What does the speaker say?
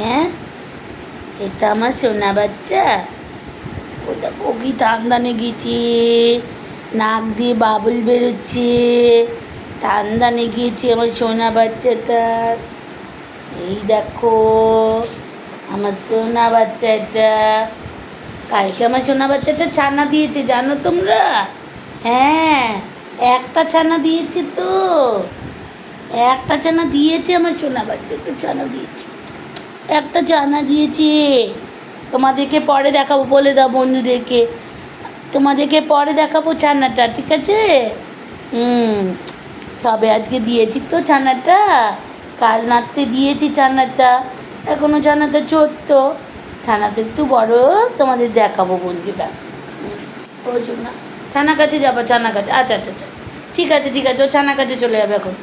হ্যাঁ, এটা আমার সোনা বাচ্চা। ওটা ও কি ঠান্দানে গিয়েছে, নাক দিয়ে বাবুল বেরোচ্ছে, ঠান্দানে গিয়েছে আমার সোনা বাচ্চাটার। এই দেখো আমার সোনা বাচ্চা এটা। কালকে আমার সোনা বাচ্চাটা ছানা দিয়েছে জানো তোমরা? হ্যাঁ, একটা ছানা দিয়েছে তো, একটা ছানা দিয়েছে আমার সোনা বাচ্চাটা, ছানা দিয়েছে, একটা ছানা দিয়েছে। তোমাদেরকে পরে দেখাবো, বলে দাও বন্ধুদেরকে, তোমাদেরকে পরে দেখাবো ছানাটা, ঠিক আছে? সবে আজকে দিয়েছি তো ছানাটা, কাল রাত্রে দিয়েছি ছানাটা, এখনও ছানাটা ছোট্ট, ছানাটা একটু বড় তোমাদের দেখাবো বন্ধুরা। ওই জন্য ছানা কাছে যাবো, ছানা কাছে, আচ্ছা আচ্ছা আচ্ছা, ঠিক আছে ঠিক আছে, ও ছানা কাছে চলে যাবে এখন।